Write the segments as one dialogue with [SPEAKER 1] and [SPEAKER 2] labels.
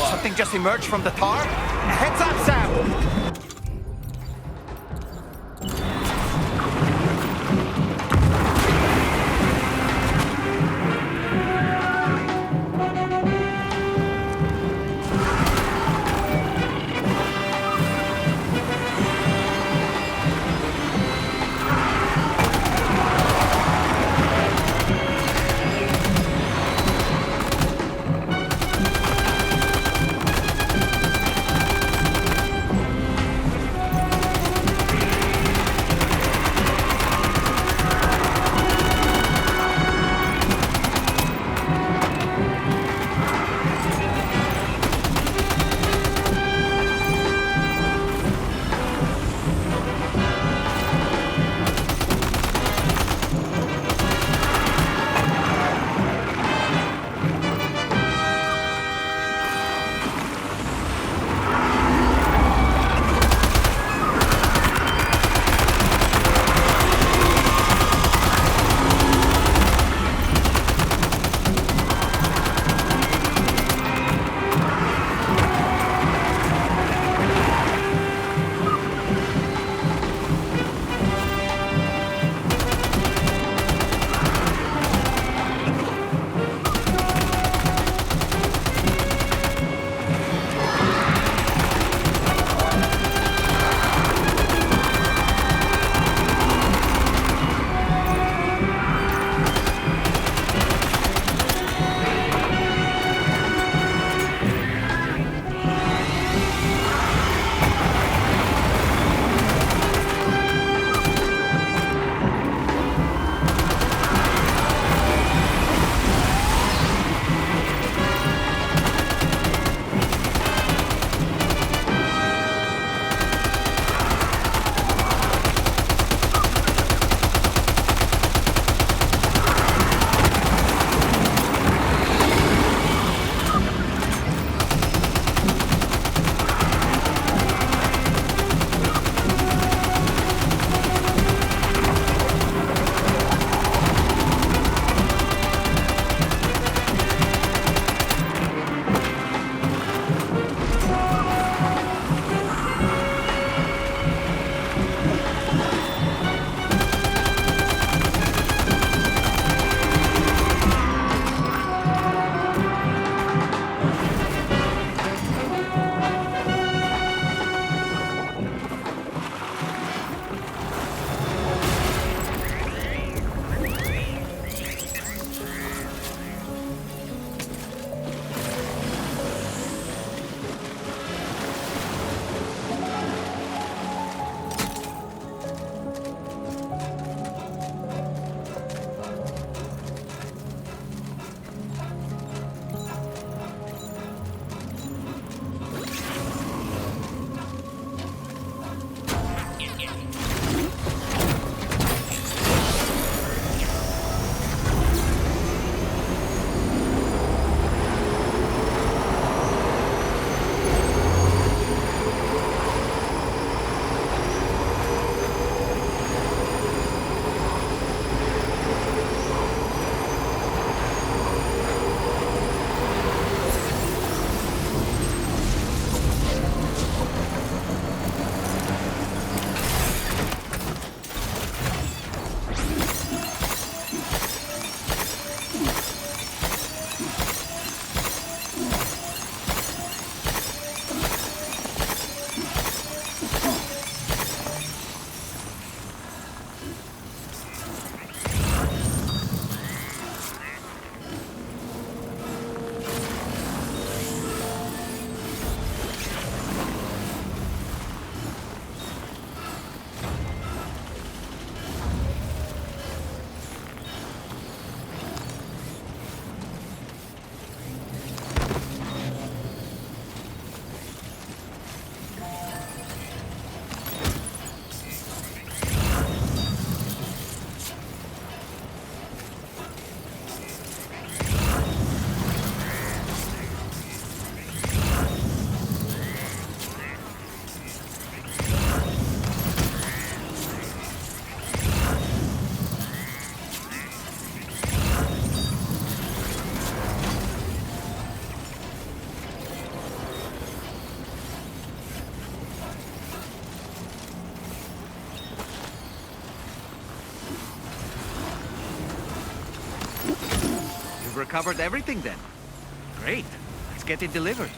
[SPEAKER 1] Something just emerged from the tar. Heads up, Sam! covered everything then. Great. Let's get it delivered.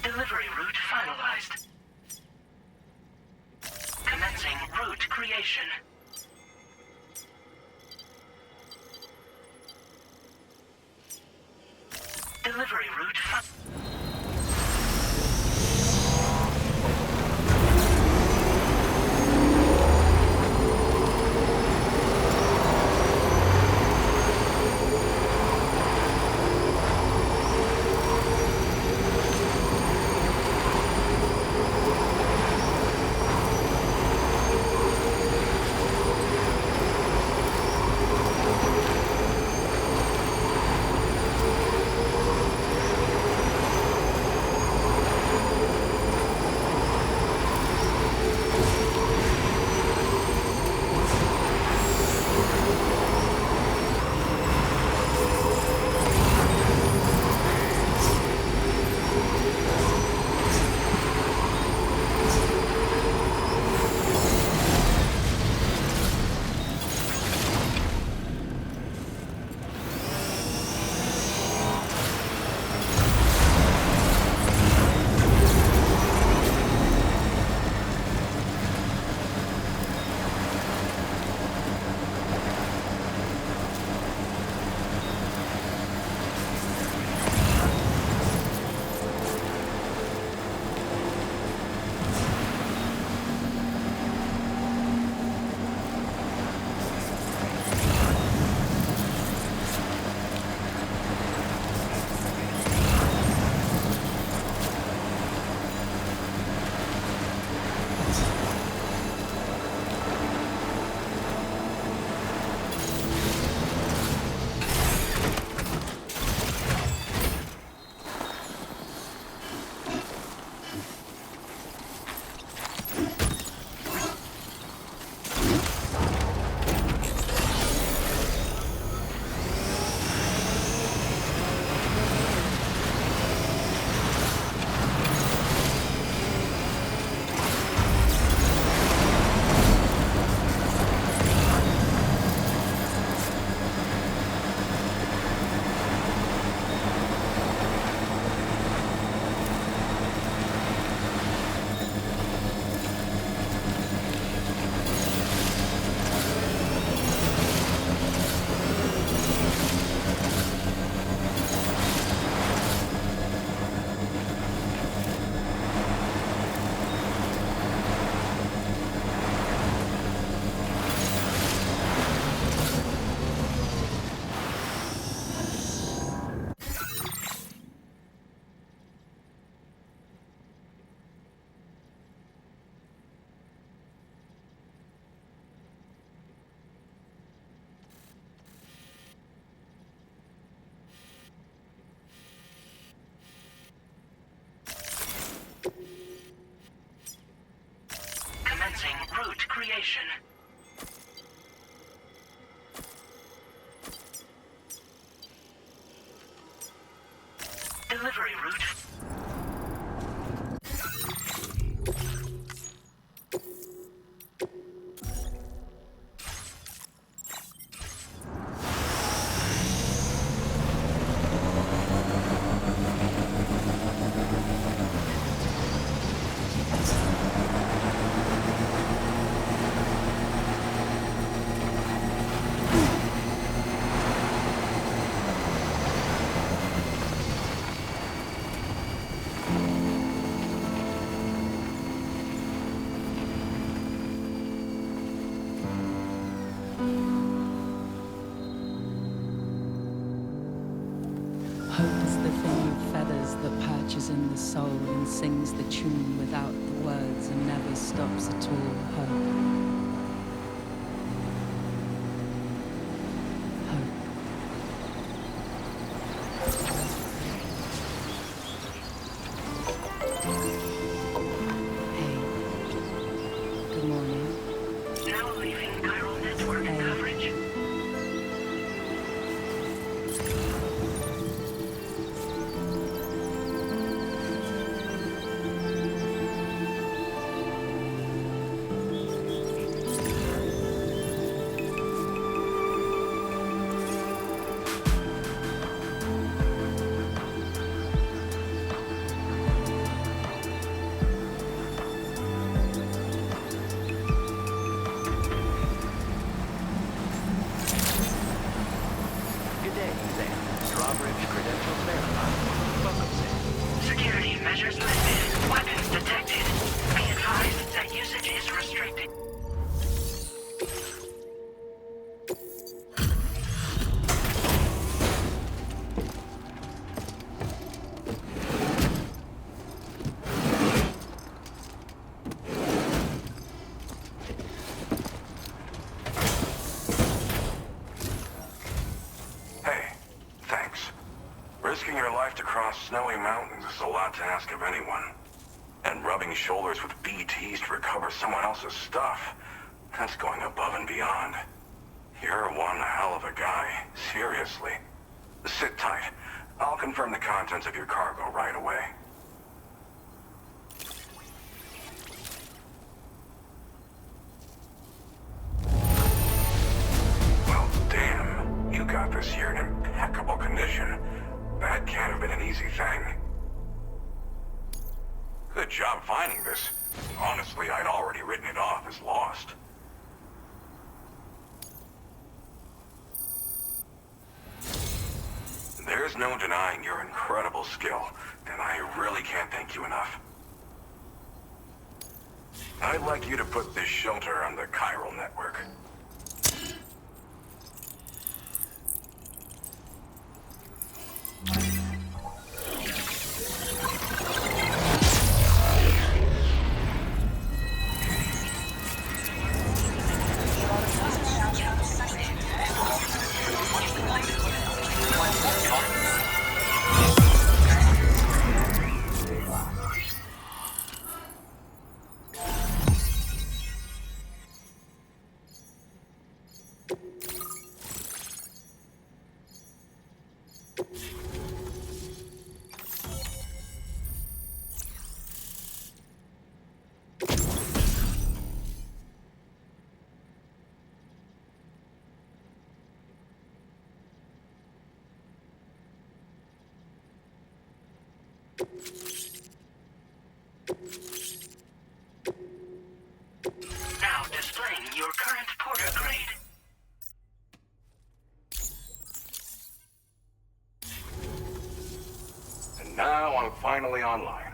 [SPEAKER 2] Delivery route finalized. Commencing route creation. Delivery route route creation. Delivery route.
[SPEAKER 3] Hope is the thing of feathers that perches in the soul and sings the tune without the words and never stops at all. Hope.
[SPEAKER 1] day, Sam. Drawbridge credentials verified. Welcome, Sam.
[SPEAKER 2] Security measures lifted. Weapons detected. Be advised that usage is restricted.
[SPEAKER 4] Risking your life to cross snowy mountains is a lot to ask of anyone. And rubbing shoulders with BTs to recover someone else's stuff, that's going above and beyond. You're one hell of a guy, seriously. Sit tight. I'll confirm the contents of your cargo right away. Well, damn. You got this here in impeccable condition. That can't have been an easy thing. Good job finding this. Honestly, I'd already written it off as lost. There's no denying your incredible skill, and I really can't thank you enough. I'd like you to put this shelter on the chiral network.
[SPEAKER 2] Now displaying your current porter grade.
[SPEAKER 4] And now I'm finally online.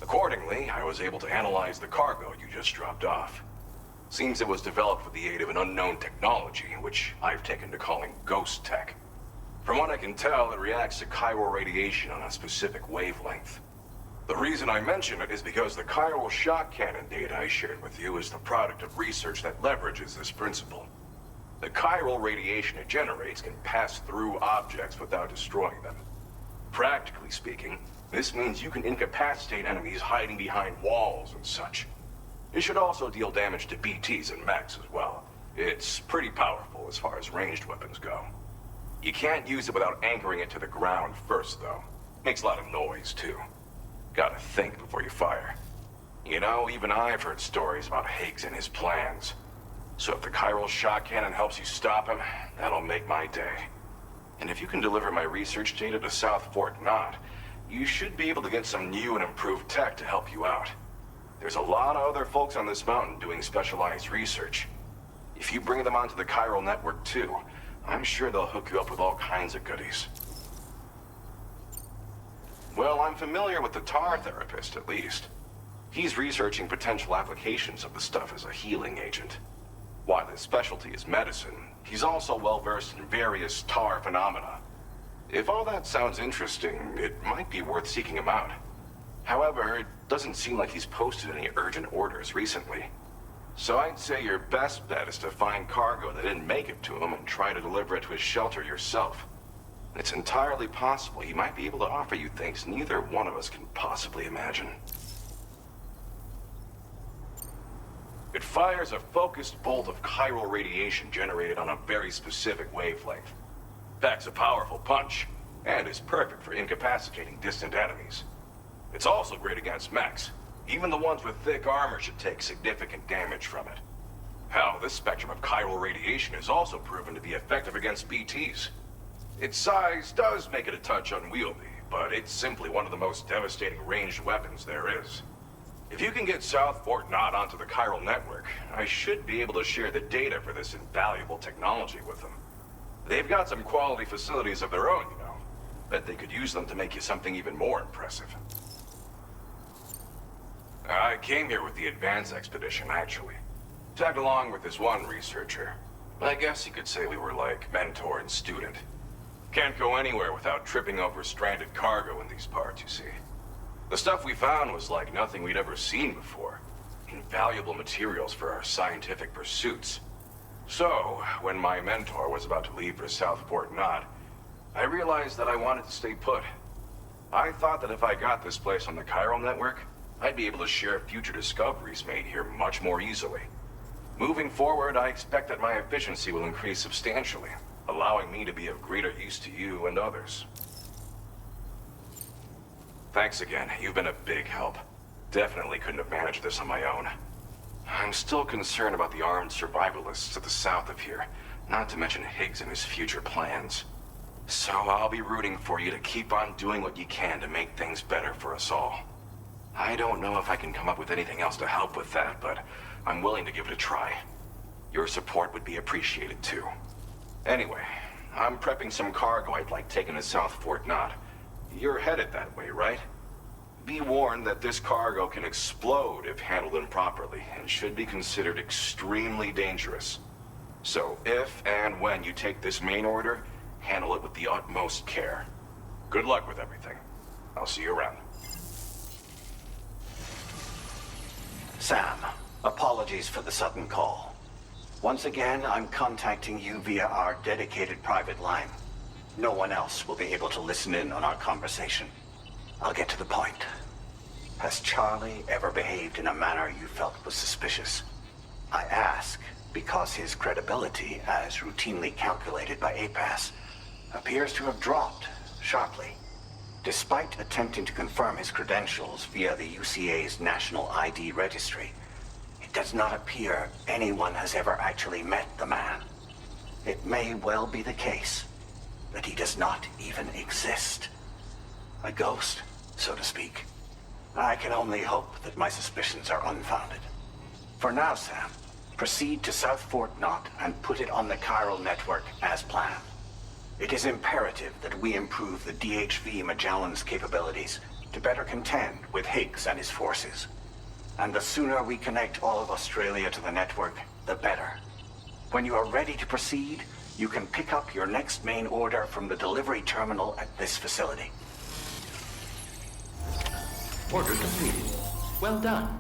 [SPEAKER 4] Accordingly, I was able to analyze the cargo you just dropped off. Seems it was developed with the aid of an unknown technology, which I've taken to calling ghost tech. From what I can tell, it reacts to chiral radiation on a specific wavelength. The reason I mention it is because the chiral shock cannon data I shared with you is the product of research that leverages this principle. The chiral radiation it generates can pass through objects without destroying them. Practically speaking, this means you can incapacitate enemies hiding behind walls and such. It should also deal damage to BTs and mechs as well. It's pretty powerful as far as ranged weapons go. You can't use it without anchoring it to the ground first, though. Makes a lot of noise, too. Gotta think before you fire. You know, even I've heard stories about Higgs and his plans. So if the chiral shock cannon helps you stop him, that'll make my day. And if you can deliver my research data to South Fort Knot, you should be able to get some new and improved tech to help you out. There's a lot of other folks on this mountain doing specialized research. If you bring them onto the chiral network too, I'm sure they'll hook you up with all kinds of goodies. Well, I'm familiar with the tar therapist, at least. He's researching potential applications of the stuff as a healing agent. While his specialty is medicine, he's also well-versed in various tar phenomena. If all that sounds interesting, it might be worth seeking him out. However, it doesn't seem like he's posted any urgent orders recently. So I'd say your best bet is to find cargo that didn't make it to him and try to deliver it to his shelter yourself. It's entirely possible he might be able to offer you things neither one of us can possibly imagine. It fires a focused bolt of chiral radiation generated on a very specific wavelength. Packs a powerful punch, and is perfect for incapacitating distant enemies. It's also great against mechs. Even the ones with thick armor should take significant damage from it. Hell, this spectrum of chiral radiation is also proven to be effective against BTs. Its size does make it a touch unwieldy, but it's simply one of the most devastating ranged weapons there is. If you can get South Fort Knot onto the chiral network, I should be able to share the data for this invaluable technology with them. They've got some quality facilities of their own, you know. Bet they could use them to make you something even more impressive. I came here with the advance expedition, actually. Tagged along with this one researcher. I guess you could say we were like mentor and student. Can't go anywhere without tripping over stranded cargo in these parts, you see. The stuff we found was like nothing we'd ever seen before. Invaluable materials for our scientific pursuits. So, when my mentor was about to leave for Southport Knot, I realized that I wanted to stay put. I thought that if I got this place on the chiral network, I'd be able to share future discoveries made here much more easily. Moving forward, I expect that my efficiency will increase substantially, allowing me to be of greater use to you and others. Thanks again. You've been a big help. Definitely couldn't have managed this on my own. I'm still concerned about the armed survivalists to the south of here, not to mention Higgs and his future plans. So I'll be rooting for you to keep on doing what you can to make things better for us all. I don't know if I can come up with anything else to help with that, but I'm willing to give it a try. Your support would be appreciated too. Anyway, I'm prepping some cargo I'd like taken to South Fort Knot. You're headed that way, right? Be warned that this cargo can explode if handled improperly, and should be considered extremely dangerous. So if and when you take this main order, handle it with the utmost care. Good luck with everything. I'll see you around.
[SPEAKER 5] Sam, apologies for the sudden call. Once again, I'm contacting you via our dedicated private line. No one else will be able to listen in on our conversation. I'll get to the point. Has Charlie ever behaved in a manner you felt was suspicious? I ask because his credibility, as routinely calculated by APAS, appears to have dropped sharply. Despite attempting to confirm his credentials via the UCA's National ID Registry, it does not appear anyone has ever actually met the man. It may well be the case that he does not even exist. A ghost, so to speak. I can only hope that my suspicions are unfounded. For now, Sam, proceed to South Fort Knot and put it on the chiral network as planned. It is imperative that we improve the DHV Magellan's capabilities to better contend with Higgs and his forces. And the sooner we connect all of Australia to the network, the better. When you are ready to proceed, you can pick up your next main order from the delivery terminal at this facility.
[SPEAKER 1] Order completed. Well done.